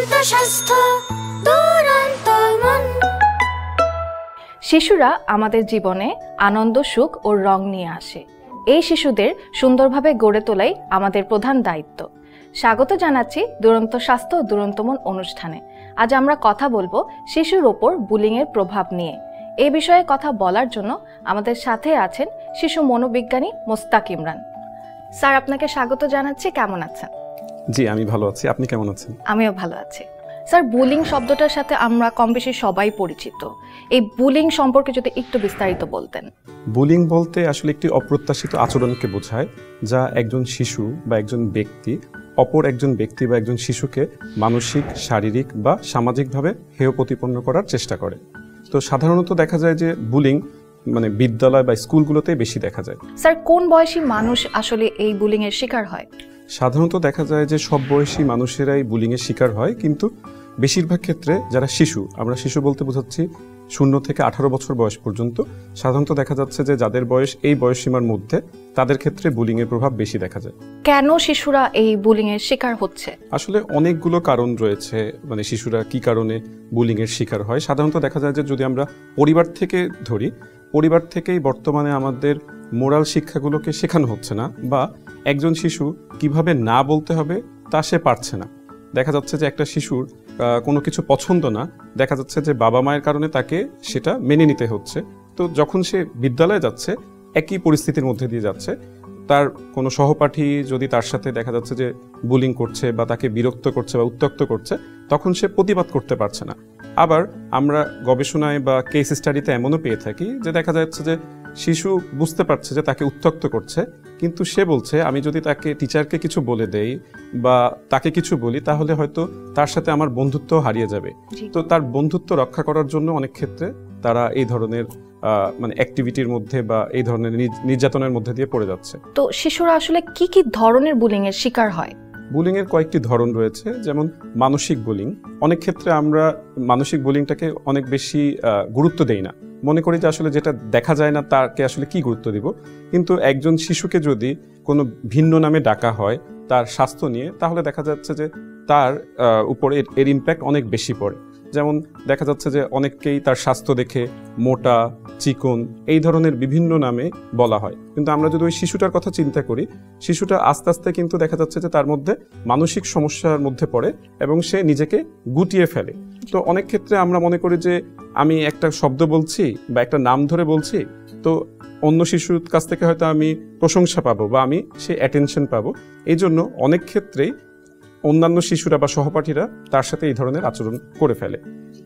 দুরন্ত স্বাস্থ্য দুরন্ত মন। শিশুরা আমাদের জীবনে আনন্দ, সুখ ও রং নিয়ে আসে। এই শিশুদের সুন্দরভাবে গড়ে তোলাই আমাদের প্রধান দায়িত্ব। স্বাগত জানাচ্ছি দুরন্ত স্বাস্থ্য ও দুরন্ত মন অনুষ্ঠানে। আজ আমরা কথা বলবো শিশুর ওপর বুলিংয়ের প্রভাব নিয়ে। এই বিষয়ে কথা বলার জন্য আমাদের সাথে আছেন শিশু মনোবিজ্ঞানী মোস্তাক ইমরান। স্যার, আপনাকে স্বাগত জানাচ্ছি। কেমন আছেন? জি, আমি ভালো আছি। আপনি কেমন আছেন? আমিও ভালো আছি। স্যার, বুলিং শব্দটার সাথে আমরা কম বেশি সবাই পরিচিত। এই বুলিং সম্পর্কে যদি একটু বিস্তারিত বলতেন। বুলিং বলতে আসলে একটি অপ্রত্যাশিত আচরণকে বোঝায়, যা একজন শিশু বা একজন ব্যক্তি অপর একজন ব্যক্তি বা একজন শিশুকে মানসিক, শারীরিক বা সামাজিকভাবে হেয় প্রতিপন্ন করার চেষ্টা করে। তো সাধারণত দেখা যায় যে বুলিং বিদ্যালয় বা স্কুলগুলোতে বেশি দেখা যায়। স্যার, কোন বয়সী মানুষ আসলে এই বুলিং এর শিকার হয়? সাধারণত দেখা যায় যে সব বয়সী মানুষেরাই বুলিংয়ের শিকার হয়, কিন্তু বেশিরভাগ ক্ষেত্রে যারা শিশু, আমরা শিশু বলতে বোঝাচ্ছি 0 থেকে 18 বছর বয়স পর্যন্ত, সাধারণত দেখা যাচ্ছে যে যাদের বয়স এই বয়সসীমার মধ্যে, তাদের ক্ষেত্রে বুলিংয়ের প্রভাব বেশি দেখা যায়। কেন শিশুরা এই বুলিং এর শিকার হচ্ছে? আসলে অনেকগুলো কারণ রয়েছে, শিশুরা কি কারণে বুলিংয়ের শিকার হয়। সাধারণত দেখা যায় যে যদি আমরা পরিবার থেকে ধরি, পরিবার থেকেই বর্তমানে আমাদের মোরাল শিক্ষাগুলোকে শেখানো হচ্ছে না, বা একজন শিশু কিভাবে না বলতে হবে তা সে পারছে না। দেখা যাচ্ছে যে একটা শিশুর কোনো কিছু পছন্দ না, দেখা যাচ্ছে যে বাবা মায়ের কারণে তাকে সেটা মেনে নিতে হচ্ছে। তো যখন সে বিদ্যালয়ে যাচ্ছে, একই পরিস্থিতির মধ্যে দিয়ে যাচ্ছে, তার কোনো সহপাঠী যদি তার সাথে দেখা যাচ্ছে যে বুলিং করছে বা তাকে বিরক্ত করছে বা উত্ত্যক্ত করছে, তখন সে প্রতিবাদ করতে পারছে না। আবার আমরা গবেষণায় বা কেস স্টাডিতে এমনও পেয়ে থাকি যে দেখা যাচ্ছে যে শিশু বুঝতে পারছে যে তাকে উত্ত্যক্ত করছে, কিন্তু সে বলছে আমি যদি তাকে টিচারকে কিছু বলে দেই বা তাকে কিছু বলি, তাহলে হয়তো তার সাথে আমার বন্ধুত্ব হারিয়ে যাবে। তো তার বন্ধুত্ব রক্ষা করার জন্য অনেক ক্ষেত্রে তারা এই ধরনের অ্যাক্টিভিটির মধ্যে বা এই ধরনের নির্যাতনের মধ্যে দিয়ে পড়ে যাচ্ছে। তো শিশুরা আসলে কি কি ধরনের বুলিং এর শিকার হয়? বুলিং এর কয়েকটি ধরন রয়েছে, যেমন মানসিক বুলিং। অনেক ক্ষেত্রে আমরা মানসিক বুলিংটাকে অনেক বেশি গুরুত্ব দেই না, মনে করি যে আসলে যেটা দেখা যায় না তাকে আসলে কি গুরুত্ব দিব। কিন্তু একজন শিশুকে যদি কোনো ভিন্ন নামে ডাকা হয় তার স্বাস্থ্য নিয়ে, তাহলে দেখা যাচ্ছে যে তার উপরে এর ইম্প্যাক্ট অনেক বেশি পড়ে। যেমন দেখা যাচ্ছে যে অনেককেই তার স্বাস্থ্য দেখে মোটা, চিকন এই ধরনের বিভিন্ন নামে বলা হয়। কিন্তু আমরা যদি ওই শিশুটার কথা চিন্তা করি, শিশুটা আস্তে আস্তে কিন্তু দেখা যাচ্ছে যে তার মধ্যে মানসিক সমস্যার মধ্যে পড়ে এবং সে নিজেকে গুটিয়ে ফেলে। তো অনেক ক্ষেত্রে আমরা মনে করি যে আমি একটা শব্দ বলছি বা একটা নাম ধরে বলছি, তো অন্য শিশুর কাছ থেকে হয়তো আমি প্রশংসা পাবো বা আমি সে অ্যাটেনশন পাবো। এই জন্য অনেক ক্ষেত্রেই অন্যান্য শিশুরা বা সহপাঠীরা তার সাথে এই ধরনের আচরণ করে ফেলে।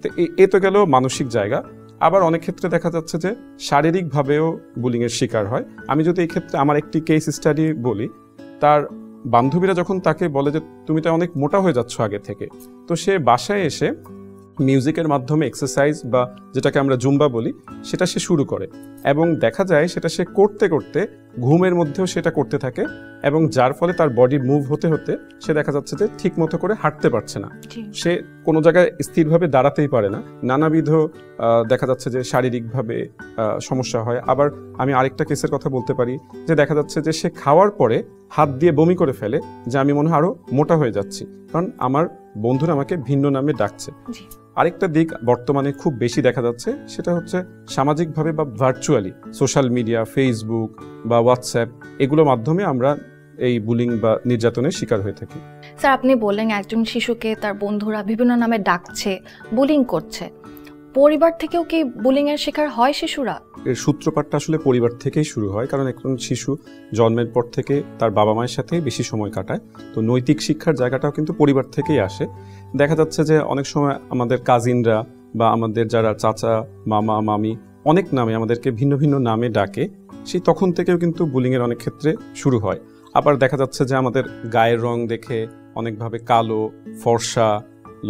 তো এ তো গেল মানসিক জায়গা। আবার অনেক ক্ষেত্রে দেখা যাচ্ছে যে শারীরিকভাবেও বুলিংয়ের শিকার হয়। আমি যদি এই ক্ষেত্রে আমার একটি কেস স্টাডি বলি, তার বান্ধবীরা যখন তাকে বলে যে তুমি তো অনেক মোটা হয়ে যাচ্ছ আগে থেকে, তো সে বাসায় এসে মিউজিকের মাধ্যমে এক্সারসাইজ বা যেটাকে আমরা জুম্বা বলি, সেটা সে শুরু করে এবং দেখা যায় সেটা সে করতে করতে ঘুমের মধ্যেও সেটা করতে থাকে, এবং যার ফলে তার বডি মুভ হতে হতে সে দেখা যাচ্ছে যে ঠিক মতো করে হাঁটতে পারছে না, সে কোনো জায়গায় স্থিরভাবে দাঁড়াতেই পারে না, নানাবিধ দেখা যাচ্ছে যে শারীরিকভাবে সমস্যা হয়। আবার আমি আরেকটা কেসের কথা বলতে পারি যে দেখা যাচ্ছে যে সে খাওয়ার পরে হাত দিয়ে বমি করে ফেলে, যে আমি মনে হয় আরো মোটা হয়ে যাচ্ছি, কারণ আমার বন্ধুরা আমাকে ভিন্ন নামে ডাকছে। আরেকটা দিক বর্তমানে খুব বেশি দেখা যাচ্ছে, সেটা হচ্ছে সামাজিকভাবে বা ভার্চুয়ালি সোশ্যাল মিডিয়া, ফেসবুক বা হোয়াটসঅ্যাপ, এগুলোর মাধ্যমে আমরা এই বুলিং বা নির্যাতনের শিকার হয়ে থাকি। স্যার, আপনি বললেন একজন শিশুকে তার বন্ধুরা বিভিন্ন নামে ডাকছে, বুলিং করছে। পরিবার থেকেও কি বুলিং এর শিকার হয় শিশুরা? এর সূত্রপাতটা আসলে পরিবার থেকেই শুরু হয়, কারণ একজন শিশু জন্মের পর থেকে তার বাবা মায়ের সাথে বেশি সময় কাটায়। তো নৈতিক শিক্ষার জায়গাটাও কিন্তু পরিবার থেকেই আসে। দেখা যাচ্ছে যে অনেক সময় আমাদের কাজিনরা বা আমাদের যারা চাচা, মামা, মামি অনেক নামে আমাদেরকে ভিন্ন ভিন্ন নামে ডাকে, সেই তখন থেকেও কিন্তু বুলিংয়ের অনেক ক্ষেত্রে শুরু হয়। আবার দেখা যাচ্ছে যে আমাদের গায়ের রং দেখে অনেকভাবে কালো, ফর্সা,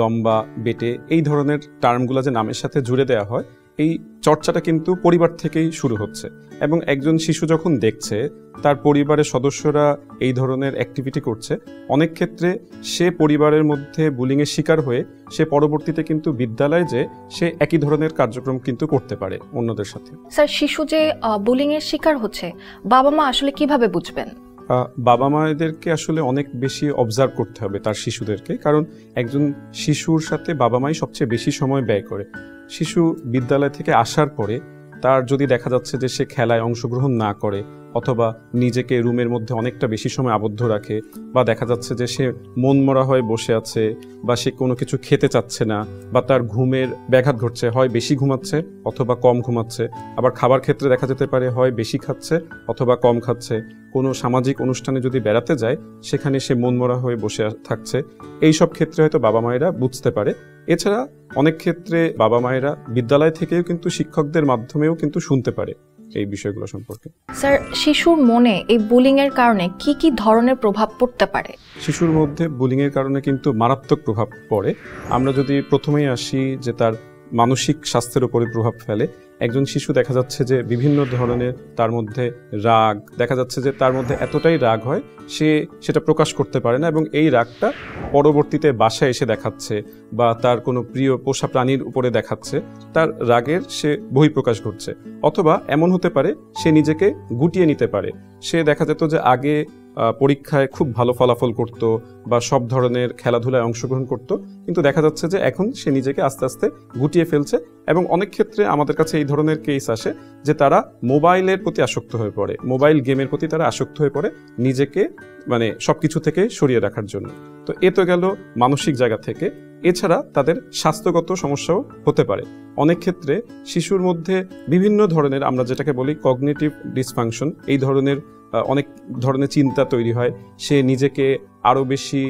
লম্বা, বেটে এই ধরনের টার্মগুলো যে নামের সাথে জুড়ে দেওয়া হয়, এই চর্চাটা কিন্তু পরিবার থেকেই শুরু হচ্ছে। এবং একজন শিশু যখন দেখছে তার পরিবারের সদস্যরা এই ধরনের অ্যাক্টিভিটি করছে, অনেক ক্ষেত্রে সে পরিবারের মধ্যে বুলিংয়ের শিকার হয়ে সে পরবর্তীতে কিন্তু বিদ্যালয়ে যে সে একই ধরনের কার্যক্রম কিন্তু করতে পারে অন্যদের সাথে। স্যার, শিশু যে বুলিংয়ের শিকার হচ্ছে, বাবা মা আসলে কিভাবে বুঝবেন? বাবা মায়েদেরকে আসলে অনেক বেশি অবজার্ভ করতে হবে তার শিশুদেরকে, কারণ একজন শিশুর সাথে বাবা মাই সবচেয়ে বেশি সময় ব্যয় করে। শিশু বিদ্যালয় থেকে আসার পরে তার যদি দেখা যাচ্ছে যে সে খেলায় অংশগ্রহণ না করে অথবা নিজেকে রুমের মধ্যে অনেকটা বেশি সময় আবদ্ধ রাখে, বা দেখা যাচ্ছে যে সে মনমরা হয়ে বসে আছে, বা সে কোনো কিছু খেতে চাচ্ছে না, বা তার ঘুমের ব্যাঘাত ঘটছে, হয় বেশি ঘুমাচ্ছে অথবা কম ঘুমাচ্ছে, আবার খাবার ক্ষেত্রে দেখা যেতে পারে হয় বেশি খাচ্ছে অথবা কম খাচ্ছে, কোনো সামাজিক অনুষ্ঠানে যদি বেড়াতে যায় সেখানে সে মনমরা হয়ে বসে থাকছে, এই সব ক্ষেত্রে হয়তো বাবা মায়েরা বুঝতে পারে। এছাড়া অনেক ক্ষেত্রে বাবা মায়েরা বিদ্যালয় থেকেও কিন্তু শিক্ষকদের মাধ্যমেও কিন্তু শুনতে পারে এই বিষয়গুলো সম্পর্কে। স্যার, শিশুর মনে এই বুলিং এর কারণে কি কি ধরনের প্রভাব পড়তে পারে? শিশুর মধ্যে বুলিং এর কারণে কিন্তু মারাত্মক প্রভাব পড়ে। আমরা যদি প্রথমেই আসি যে তার মানসিক স্বাস্থ্যের উপরে প্রভাব ফেলে। একজন শিশু দেখা যাচ্ছে যে বিভিন্ন ধরনের তার মধ্যে রাগ, দেখা যাচ্ছে যে তার মধ্যে এতটাই রাগ হয় সে সেটা প্রকাশ করতে পারে না, এবং এই রাগটা পরবর্তীতে বাসায় এসে দেখাচ্ছে বা তার কোনো প্রিয় পোষা প্রাণীর উপরে দেখাচ্ছে, তার রাগের সে বহিঃপ্রকাশ ঘটছে। অথবা এমন হতে পারে সে নিজেকে গুটিয়ে নিতে পারে। সে দেখা যেত যে আগে পরীক্ষায় খুব ভালো ফলাফল করত বা সব ধরনের খেলাধুলায় অংশগ্রহণ করত, কিন্তু দেখা যাচ্ছে যে এখন সে নিজেকে আস্তে আস্তে গুটিয়ে ফেলছে। এবং অনেক ক্ষেত্রে আমাদের কাছে এই ধরনের কেস আসে যে তারা মোবাইলের প্রতি আসক্ত হয়ে পড়ে, মোবাইল গেমের প্রতি তারা আসক্ত হয়ে পড়ে নিজেকে মানে সবকিছু থেকে সরিয়ে রাখার জন্য। তো এ তো গেল মানসিক জায়গা থেকে। এছাড়া তাদের স্বাস্থ্যগত সমস্যাও হতে পারে। অনেক ক্ষেত্রে শিশুর মধ্যে বিভিন্ন ধরনের, আমরা যেটাকে বলি কগনিটিভ ডিসফাংশন, এই ধরনের অনেক ধরনের চিন্তা তৈরি হয়। সে নিজেকে আরও বেশি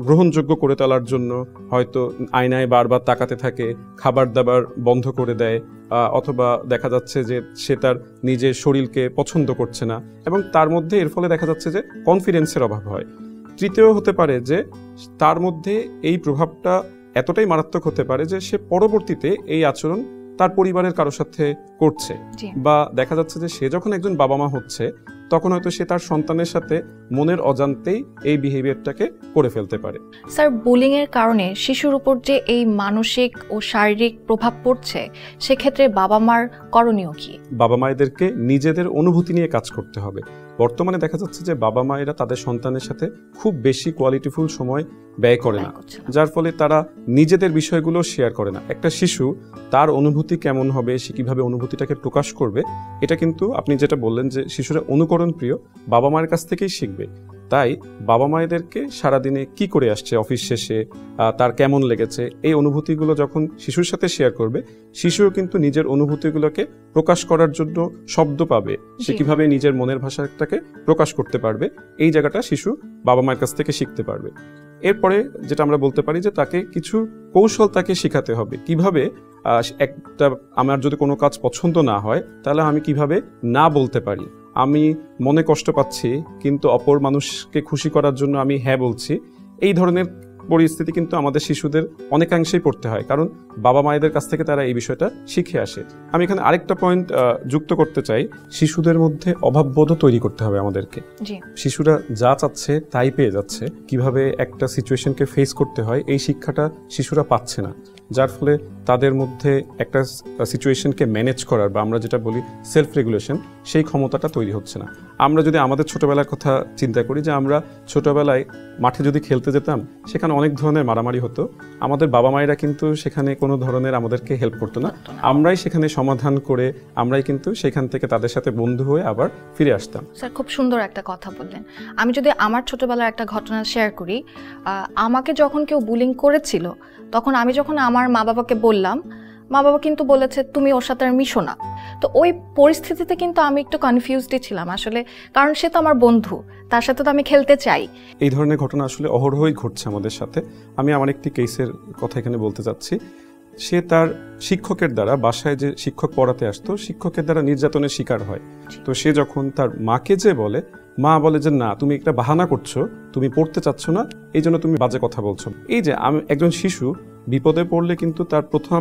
গ্রহণযোগ্য করে তোলার জন্য হয়তো আয়নায় বারবার তাকাতে থাকে, খাবার দাবার বন্ধ করে দেয়, অথবা দেখা যাচ্ছে যে সে তার নিজের শরীরকে পছন্দ করছে না, এবং তার মধ্যে এর ফলে দেখা যাচ্ছে যে কনফিডেন্সের অভাব হয়। তৃতীয় হতে পারে যে তার মধ্যে এই প্রভাবটা এতটাই মারাত্মক হতে পারে যে সে পরবর্তীতে এই আচরণ তার পরিবারের কারোর সাথে করছে, বা দেখা যাচ্ছে যে সে যখন একজন বাবা মা হচ্ছে তখন হয়তো সে তার সন্তানের সাথে মনের অজান্তেই এই বিহেভিয়ারটাকে করে ফেলতে পারে। স্যার, বুলিং এর কারণে শিশুর উপর যে এই মানসিক ও শারীরিক প্রভাব পড়ছে, সেক্ষেত্রে বাবা মার করণীয় কি? বাবা মায়েদেরকে নিজেদের অনুভূতি নিয়ে কাজ করতে হবে। বর্তমানে দেখা যাচ্ছে যে বাবা মায়েরা তাদের সন্তানের সাথে খুব বেশি কোয়ালিটিফুল সময় ব্যয় করে না, যার ফলে তারা নিজেদের বিষয়গুলো শেয়ার করে না। একটা শিশু তার অনুভূতি কেমন হবে, সে কিভাবে অনুভূতিটাকে প্রকাশ করবে, এটা কিন্তু আপনি যেটা বললেন যে শিশুরা অনুকরণ প্রিয়, বাবা মায়ের কাছ থেকেই শিখবে। তাই বাবা মায়েদেরকে সারাদিনে কি করে আসছে, অফিস শেষে তার কেমন লেগেছে, এই অনুভূতিগুলো যখন শিশুর সাথে শেয়ার করবে, শিশুও কিন্তু নিজের অনুভূতিগুলোকে প্রকাশ করার জন্য শব্দ পাবে, সে কিভাবে নিজের মনের ভাষাটাকে প্রকাশ করতে পারবে, এই জায়গাটা শিশু বাবা মায়ের কাছ থেকে শিখতে পারবে। এরপরে যেটা আমরা বলতে পারি যে তাকে কিছু কৌশল তাকে শেখাতে হবে, কিভাবে একটা আমার যদি কোনো কাজ পছন্দ না হয় তাহলে আমি কিভাবে না বলতে পারি। আমি মনে কষ্ট পাচ্ছি কিন্তু অপর মানুষকে খুশি করার জন্য আমি হ্যাঁ বলছি, এই ধরনের পরিস্থিতি কিন্তু আমাদের শিশুদের অনেকাংশেই পড়তে হয়, কারণ বাবা মায়েদের কাছ থেকে তারা এই বিষয়টা শিখে আসে। আমি এখানে আরেকটা পয়েন্ট যুক্ত করতে চাই, শিশুদের মধ্যে অভাববোধও তৈরি করতে হবে আমাদেরকে। শিশুরা যা চাচ্ছে তাই পেয়ে যাচ্ছে, কিভাবে একটা সিচুয়েশনকে ফেস করতে হয় এই শিক্ষাটা শিশুরা পাচ্ছে না, যার ফলে তাদের মধ্যে একটা সিচুয়েশনকে ম্যানেজ করার বা আমরা যেটা বলি সেলফ রেগুলেশন, সেই ক্ষমতাটা তৈরি হচ্ছে না। আমরা যদি আমাদের ছোটবেলার কথা চিন্তা করি, যে আমরা ছোটবেলায় মাঠে যদি খেলতে যেতাম সেখানে অনেক ধরনের মারামারি হতো, আমাদের বাবা মায়েরা কিন্তু সেখানে কোনো ধরনের আমাদেরকে হেল্প করতো না, আমরাই সেখানে সমাধান করে আমরাই কিন্তু সেখান থেকে তাদের সাথে বন্ধু হয়ে আবার ফিরে আসতাম। স্যার, খুব সুন্দর একটা কথা বললেন। আমি যদি আমার ছোটবেলার একটা ঘটনা শেয়ার করি, আমাকে যখন কেউ বুলিং করেছিল তখন আমি যখন আমার মা বাবাকে বললাম, মা বাবা কিন্তু বলেছে তুমি ওর সাথে আর মিশো না। তো ওই পরিস্থিতিতে কিন্তু আমি একটু কনফিউজডই ছিলাম আসলে, কারণ সে তো আমার বন্ধু, তার সাথে তো আমি খেলতে চাই। এই ধরনের ঘটনা আসলে অহরহই ঘটছে আমাদের সাথে। আমি আমার একটি কেসের কথা এখানে বলতে চাচ্ছি। সে তার শিক্ষকের দ্বারা, বাসায় যে শিক্ষক পড়াতে আসতো শিক্ষকের দ্বারা নির্যাতনের শিকার হয়। তো সে যখন তার মাকে যে বলে, মা বলে যে না, তুমি একটা বাহানা করছো, তুমি পড়তে চাচ্ছ না, এই জন্য তুমি বাজে কথা বলছো। এই যে আমি একজন শিশু বিপদে পড়লে কিন্তু তার প্রথম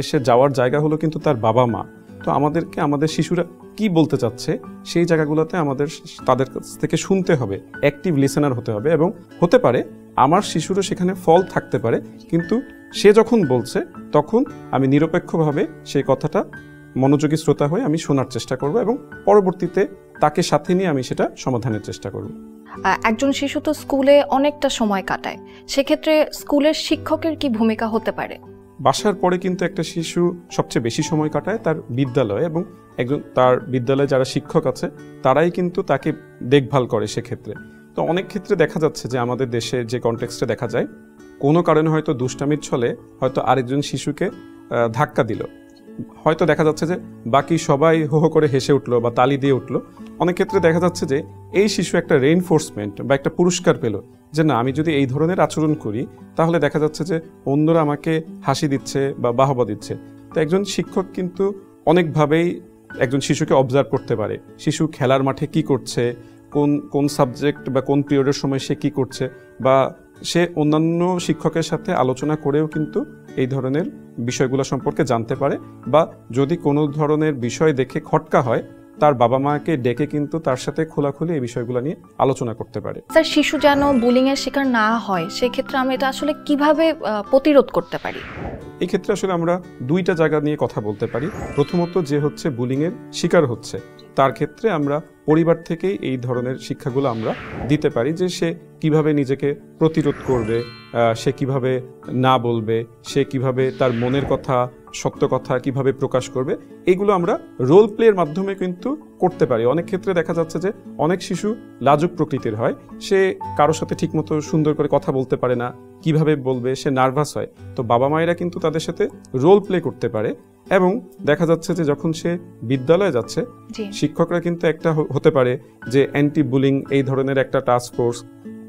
সে যাওয়ার জায়গা হলো কিন্তু তার বাবা মা। তো আমাদেরকে আমাদের শিশুরা কি বলতে চাচ্ছে সেই জায়গাগুলোতে আমাদের তাদের কাছ থেকে শুনতে হবে, অ্যাক্টিভ লিসেনার হতে হবে। এবং হতে পারে আমার শিশুরও সেখানে ফল থাকতে পারে, কিন্তু সে যখন বলছে তখন আমি নিরপেক্ষভাবে সেই কথাটা মনোযোগী শ্রোতা হয়ে আমি শোনার চেষ্টা করব এবং পরবর্তীতে তাকে সাথে নিয়ে আমি সেটা সমাধানের চেষ্টা করব। একজন শিশু তো স্কুলে অনেকটা সময় কাটায়, সেক্ষেত্রে স্কুলের শিক্ষকের কি ভূমিকা হতে পারে? বাসার পরে কিন্তু একটা শিশু সবচেয়ে বেশি সময় কাটায় তার বিদ্যালয়ে, এবং তার বিদ্যালয়ে যারা শিক্ষক আছে তারাই কিন্তু তাকে দেখভাল করে। সেক্ষেত্রে তো অনেক ক্ষেত্রে দেখা যাচ্ছে যে আমাদের দেশে যে কনটেক্সটে দেখা যায়, কোনো কারণে হয়তো দুষ্টামির ছলে হয়তো আরেকজন শিশুকে ধাক্কা দিল, হয়তো দেখা যাচ্ছে যে বাকি সবাই হো হো করে হেসে উঠলো বা তালি দিয়ে উঠলো। অনেক ক্ষেত্রে দেখা যাচ্ছে যে এই শিশু একটা রেইনফোর্সমেন্ট বা একটা পুরস্কার পেল যে না, আমি যদি এই ধরনের আচরণ করি তাহলে দেখা যাচ্ছে যে অন্যরা আমাকে হাসি দিচ্ছে বা বাহবা দিচ্ছে। তো একজন শিক্ষক কিন্তু অনেকভাবেই একজন শিশুকে অবজার্ভ করতে পারে, শিশু খেলার মাঠে কি করছে, কোন কোন সাবজেক্ট বা কোন পিরিয়ডের সময় সে কি করছে, বা সে অন্যান্য শিক্ষকের সাথে আলোচনা করেও কিন্তু এই ধরনের বিষয়গুলো সম্পর্কে জানতে পারে, বা যদি কোনো ধরনের বিষয় দেখে খটকা হয় তার বাবা মাকে ডেকে কিন্তু তার সাথে খোলাখুলি এই বিষয়গুলো নিয়ে আলোচনা করতে পারে। স্যার, শিশু যেন বুলিং এর শিকার না হয় সেক্ষেত্রে আমি এটা আসলে কিভাবে প্রতিরোধ করতে পারি? এই ক্ষেত্রে আসলে আমরা দুইটা জায়গা নিয়ে কথা বলতে পারি। প্রথমত, যে হচ্ছে বুলিং এর শিকার হচ্ছে তার ক্ষেত্রে আমরা পরিবার থেকেই এই ধরনের শিক্ষাগুলো আমরা দিতে পারি, যে সে কিভাবে নিজেকে প্রতিরোধ করবে, সে কিভাবে না বলবে, সে কিভাবে তার মনের কথা, সত্য কথা কিভাবে প্রকাশ করবে, এগুলো আমরা রোল প্লের মাধ্যমে কিন্তু করতে পারি। অনেক ক্ষেত্রে দেখা যাচ্ছে যে অনেক শিশু লাজুক প্রকৃতির হয়, সে কারোর সাথে ঠিকমতো সুন্দর করে কথা বলতে পারে না, কিভাবে বলবে, সে নার্ভাস হয়। তো বাবা মায়েরা কিন্তু তাদের সাথে রোল প্লে করতে পারে, এবং দেখা যাচ্ছে যে যখন সে বিদ্যালয়ে যাচ্ছে শিক্ষকরা কিন্তু একটা হতে পারে যে অ্যান্টি বুলিং এই ধরনের একটা টাস্ক ফোর্স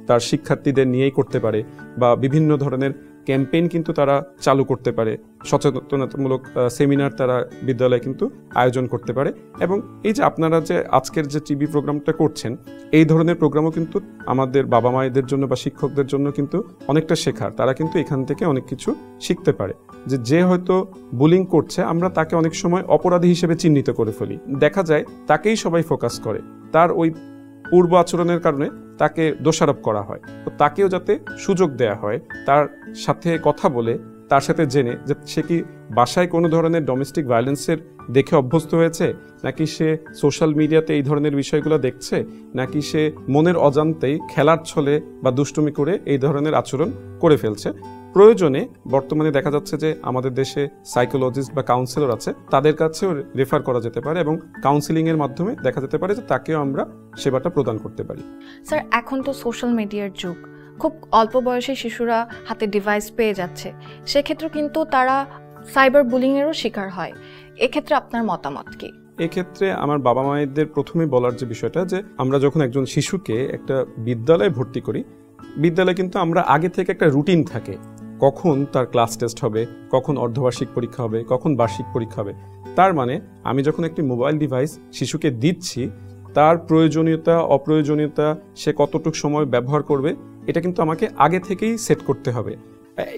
তার শিক্ষার্থীদের নিয়েই করতে পারে, বা বিভিন্ন ধরনের ক্যাম্পেইন কিন্তু তারা চালু করতে পারে, সচেতনতামূলক সেমিনার তারা বিদ্যালয়ে কিন্তু আয়োজন করতে পারে। এবং এই যে আপনারা যে আজকের যে টিভি প্রোগ্রামটা করছেন, এই ধরনের প্রোগ্রামও কিন্তু আমাদের বাবা মায়েদের জন্য বা শিক্ষকদের জন্য কিন্তু অনেকটা শেখার। তারা কিন্তু এখান থেকে অনেক কিছু শিখতে পারে, যে হয়তো বুলিং করছে আমরা তাকে অনেক সময় অপরাধী হিসেবে চিহ্নিত করে ফেলি, দেখা যায় তাকেই সবাই ফোকাস করে, তার ওই পূর্ব আচরণের কারণে তাকে দোষারোপ করা হয়। তো তাকেও যাতে সুযোগ দেয়া হয়, তার সাথে কথা বলে তার সাথে জেনে যে সে কি বাসায় কোনো ধরনের ডোমেস্টিক ভায়োলেন্সের দেখে অভ্যস্ত হয়েছে, নাকি সে সোশ্যাল মিডিয়াতে এই ধরনের বিষয়গুলো দেখছে, নাকি সে মনের অজান্তেই খেলার ছলে বা দুষ্টুমি করে এই ধরনের আচরণ করে ফেলছে। প্রয়োজনে বর্তমানে দেখা যাচ্ছে যে আমাদের দেশে সাইকোলজিস্ট বা কাউন্সিলর আছে, তাদের কাছেও রেফার করা যেতে পারে, এবং কাউন্সিলিং এর মাধ্যমে দেখা যেতে পারে যে তাকেও আমরা সেবাটা প্রদান করতে পারি। স্যার, এখন তো সোশ্যাল মিডিয়ার যুগ, খুব অল্প বয়সী শিশুরা হাতে ডিভাইস পেয়ে যাচ্ছে, সেক্ষেত্রে কিন্তু তারা সাইবার বুলিং এরও শিকার হয়। এক্ষেত্রে আপনার মতামত কি? এক্ষেত্রে আমার বাবা মায়েদের প্রথমে বলার যে বিষয়টা, যে আমরা যখন একজন শিশুকে একটা বিদ্যালয়ে ভর্তি করি, বিদ্যালয়ে কিন্তু আমরা আগে থেকে একটা রুটিন থাকে, কখন তার ক্লাস টেস্ট হবে, কখন অর্ধবার্ষিক পরীক্ষা হবে, কখন বার্ষিক পরীক্ষা হবে। তার মানে আমি যখন একটি মোবাইল ডিভাইস শিশুকে দিচ্ছি, তার প্রয়োজনীয়তা অপ্রয়োজনীয়তা, সে কতটুকু সময় ব্যবহার করবে, এটা কিন্তু আমাকে আগে থেকেই সেট করতে হবে।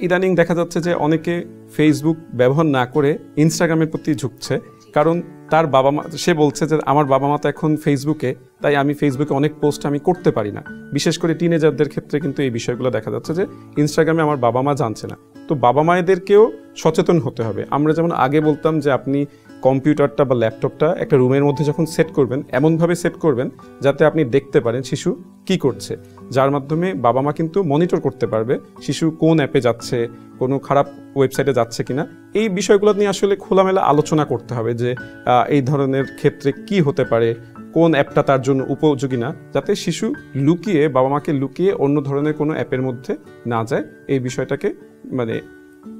ইদানিং দেখা যাচ্ছে যে অনেকে ফেসবুক ব্যবহার না করে ইনস্টাগ্রামের প্রতি ঝুঁকছে, কারণ তার বাবা মা, সে বলছে যে আমার বাবা মা তো এখন ফেসবুকে, তাই আমি ফেসবুকে অনেক পোস্ট আমি করতে পারি না। বিশেষ করে টিনেজারদের ক্ষেত্রে কিন্তু এই বিষয়গুলো দেখা যাচ্ছে যে ইনস্টাগ্রামে আমার বাবা মা জানছে না। তো বাবা মায়েদেরকেও সচেতন হতে হবে। আমরা যেমন আগে বলতাম যে আপনি কম্পিউটারটা বা ল্যাপটপটা একটা রুমের মধ্যে যখন সেট করবেন, এমনভাবে সেট করবেন যাতে আপনি দেখতে পারেন শিশু কি করছে, যার মাধ্যমে বাবা মা কিন্তু মনিটর করতে পারবে শিশু কোন অ্যাপে যাচ্ছে, কোনো খারাপ ওয়েবসাইটে যাচ্ছে কিনা। এই বিষয়গুলো নিয়ে আসলে খোলামেলা আলোচনা করতে হবে, যে এই ধরনের ক্ষেত্রে কি হতে পারে, কোন অ্যাপটা তার জন্য উপযোগী না, যাতে শিশু লুকিয়ে, বাবা মাকে লুকিয়ে অন্য ধরনের কোনো অ্যাপের মধ্যে না যায়। এই বিষয়টাকে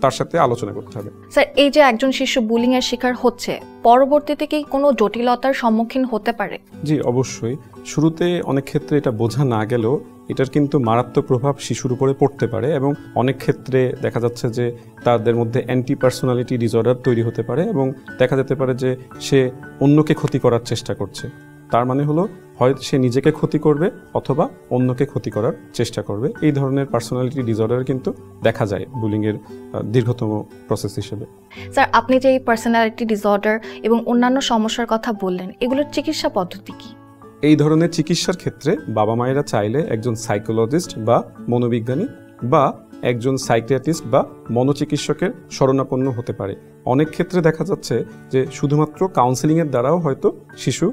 তার সাথে আলোচনা করতে হবে। স্যার, এই যে একজন শিশু বুলিং এর শিকার হচ্ছে, পরবর্তীতে কি কোনো জটিলতার সম্মুখীন হতে পারে? জি, অবশ্যই। শুরুতে অনেক ক্ষেত্রে এটা বোঝা না গেলেও এটার কিন্তু মারাত্মক প্রভাব শিশুর উপরে পড়তে পারে, এবং অনেক ক্ষেত্রে দেখা যাচ্ছে যে তাদের মধ্যে অ্যান্টি পার্সোনালিটি ডিসঅর্ডার তৈরি হতে পারে, এবং দেখা যেতে পারে যে সে অন্যকে ক্ষতি করার চেষ্টা করছে। তার মানে হলো হয় সে নিজেকে ক্ষতি করবে অথবা অন্যকে ক্ষতি করার চেষ্টা করবে। এই ধরনের পার্সোনালিটি ডিসঅর্ডার কিন্তু দেখা যায় বুলিং এর দীর্ঘতম প্রসেস হিসেবে। স্যার, আপনি যে এই পার্সোনালিটি ডিসঅর্ডার এবং অন্যান্য সমস্যার কথা বললেন, এগুলোর চিকিৎসা পদ্ধতি কি? এই ধরনের চিকিৎসার ক্ষেত্রে বাবা মায়েরা চাইলে একজন সাইকোলজিস্ট বা মনোবিজ্ঞানী বা একজন সাইকিয়াট্রিস্ট বা মনোচিকিৎসকের শরণাপন্ন হতে পারে। অনেক ক্ষেত্রে দেখা যাচ্ছে যে শুধুমাত্র কাউন্সেলিংয়ের দ্বারাও হয়তো শিশু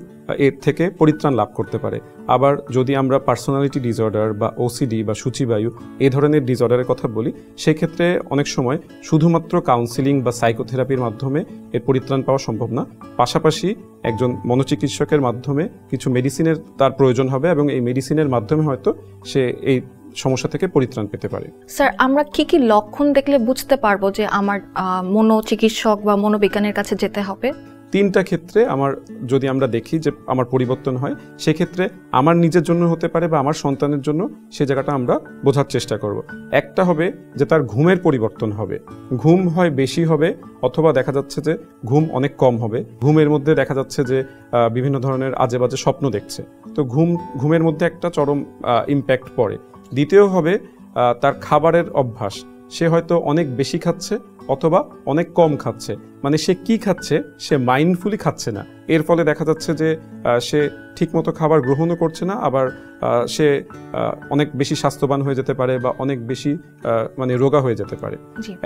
এর থেকে পরিত্রাণ লাভ করতে পারে। আবার যদি আমরা পার্সোনালিটি ডিসঅর্ডার বা ওসিডি বা সূচিবায়ু এই ধরনের ডিসঅর্ডারের কথা বলি, সেক্ষেত্রে অনেক সময় শুধুমাত্র কাউন্সিলিং বা সাইকোথেরাপির মাধ্যমে এর পরিত্রাণ পাওয়া সম্ভব না। পাশাপাশি একজন মনোচিকিৎসকের মাধ্যমে কিছু মেডিসিনের তার প্রয়োজন হবে এবং এই মেডিসিনের মাধ্যমে হয়তো সে এই সমস্যা থেকে পরিত্রাণ পেতে পারে। স্যার, আমরা কি কি লক্ষণ দেখলে বুঝতে পারবো যে আমার মনোচিকিৎসক বা মনোবিজ্ঞানের কাছে যেতে হবে? তিনটা ক্ষেত্রে যদি আমরা দেখি যে আমার পরিবর্তন হয়, সেক্ষেত্রে আমার নিজের জন্য হতে পারে বা আমার সন্তানের জন্য, সে জায়গাটা আমরা বোঝার চেষ্টা করব। একটা হবে যে তার ঘুমের পরিবর্তন হবে, ঘুম হয় বেশি হবে অথবা দেখা যাচ্ছে যে ঘুম অনেক কম হবে। ঘুমের মধ্যে দেখা যাচ্ছে যে বিভিন্ন ধরনের আজে বাজে স্বপ্ন দেখছে, তো ঘুমের মধ্যে একটা চরম ইম্প্যাক্ট পড়ে। দ্বিতীয় হবে তার খাবারের অভ্যাস, সে হয়তো অনেক বেশি খাচ্ছে অথবা অনেক কম খাচ্ছে, মানে সে কি খাচ্ছে সে মাইন্ডফুলি খাচ্ছে না। এর ফলে দেখা যাচ্ছে যে সে ঠিকমতো খাবার গ্রহণও করছে না, আবার সে অনেক বেশি স্বাস্থ্যবান হয়ে যেতে পারে বা অনেক বেশি মানে রোগা হয়ে যেতে পারে।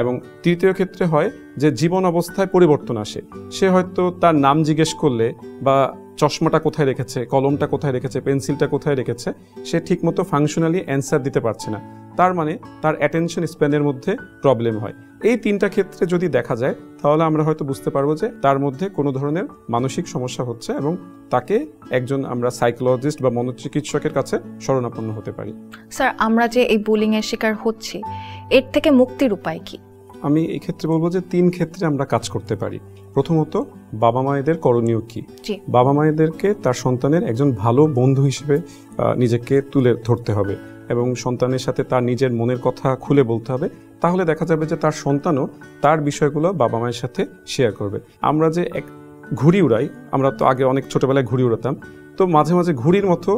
এবং তৃতীয় ক্ষেত্রে হয় যে জীবন অবস্থায় পরিবর্তন আসে, সে হয়তো তার নাম জিজ্ঞেস করলে বা চশমাটা কোথায় রেখেছে, কলমটা কোথায় রেখেছে, পেন্সিলটা কোথায় রেখেছে, সে ঠিকমতো ফাংশনালি অ্যান্সার দিতে পারছে না। তার মানে তার অ্যাটেনশন স্প্যানের মধ্যে প্রবলেম হয়। এই তিনটা ক্ষেত্রে যদি দেখা যায় তাহলে আমরা হয়তো বুঝতে পারবো যে তার মধ্যে কোনো ধরনের মানসিক সমস্যা হচ্ছে এবং তাকে একজন আমরা সাইকোলজিস্ট বা মনোচিকিৎসকের কাছে শরণাপন্ন হতে পারি। স্যার, আমরা যে এই বুলিং এর শিকার হচ্ছি, এর থেকে মুক্তির উপায় কি? আমি এই ক্ষেত্রে বলবো যে 3 ক্ষেত্রে আমরা কাজ করতে পারি। প্রথমত, বাবা মায়েদের করণীয় কি? বাবা মায়েদেরকে তার সন্তানের একজন ভালো বন্ধু হিসেবে নিজেকে তুলে ধরতে হবে এবং সন্তানের সাথে তার নিজের মনের কথা খুলে বলতে হবে। তাহলে দেখা যাবে যে তার সন্তানও তার বিষয়গুলো বাবা মায়ের সাথে শেয়ার করবে। আমরা যে এক ঘুড়ি উড়াই, আমরা তো আগে অনেক ছোটবেলায় ঘুড়ি উড়াতাম, তো মাঝে মাঝে ঘুড়ির মতো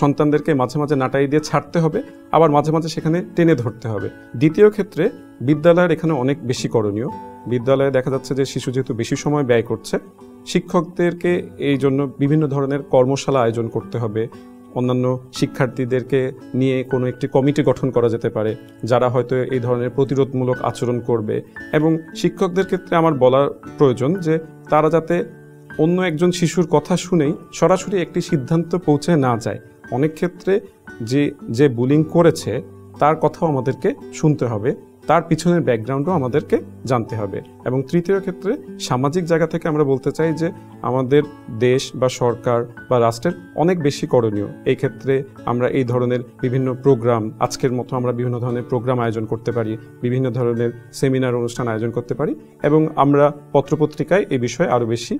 সন্তানদেরকে মাঝে মাঝে নাটাই দিয়ে ছাড়তে হবে, আবার মাঝে মাঝে সেখানে টেনে ধরতে হবে। দ্বিতীয় ক্ষেত্রে বিদ্যালয়ের এখানে অনেক বেশি করণীয়। বিদ্যালয়ে দেখা যাচ্ছে যে শিশু যেহেতু বেশি সময় ব্যয় করছে, শিক্ষকদেরকে এই জন্য বিভিন্ন ধরনের কর্মশালা আয়োজন করতে হবে। অন্যান্য শিক্ষার্থীদেরকে নিয়ে কোনো একটি কমিটি গঠন করা যেতে পারে যারা হয়তো এই ধরনের প্রতিরোধমূলক আচরণ করবে। এবং শিক্ষকদের ক্ষেত্রে আমার বলার প্রয়োজন যে তারা যাতে অন্য একজন শিশুর কথা শুনেই সরাসরি একটি সিদ্ধান্ত পৌঁছে না যায়। অনেক ক্ষেত্রে যে বুলিং করেছে তার কথাও আমাদেরকে শুনতে হবে, তার পিছনের ব্যাকগ্রাউন্ডও আমাদেরকে জানতে হবে। এবং তৃতীয় ক্ষেত্রে সামাজিক জায়গা থেকে আমরা বলতে চাই যে আমাদের দেশ বা সরকার বা রাষ্ট্রের অনেক বেশি করণীয়। এই ক্ষেত্রে আমরা এই ধরনের বিভিন্ন প্রোগ্রাম, আজকের মতো আমরা বিভিন্ন ধরনের প্রোগ্রাম আয়োজন করতে পারি, বিভিন্ন ধরনের সেমিনার অনুষ্ঠান আয়োজন করতে পারি এবং আমরা পত্রপত্রিকায় এই বিষয়ে আরও বেশি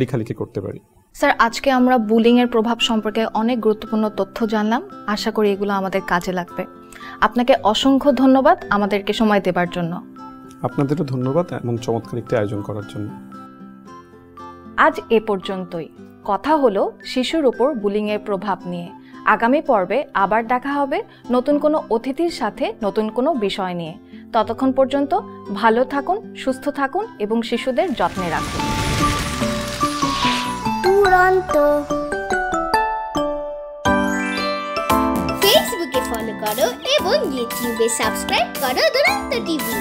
লেখালেখি করতে পারি। স্যার, আজকে আমরা বুলিং এর প্রভাব সম্পর্কে অনেক গুরুত্বপূর্ণ তথ্য জানলাম। আশা করি এগুলো আমাদের কাজে লাগবে। আপনাকে অসংখ্য ধন্যবাদ আমাদেরকে সময় দেবার জন্য। আপনাদেরও ধন্যবাদ এমন চমৎকার একটি আয়োজন করার জন্য। আজ এ পর্যন্তই। কথা হলো শিশুর উপর বুলিং এর প্রভাব নিয়ে। আগামী পর্বে আবার দেখা হবে নতুন কোনো অতিথির সাথে নতুন কোনো বিষয় নিয়ে। ততক্ষণ পর্যন্ত ভালো থাকুন, সুস্থ থাকুন এবং শিশুদের যত্নে রাখুন। ফেসবুকে ফলো করো এবং ইউটিউবে সাবস্ক্রাইব করো দুরন্ত টিভি।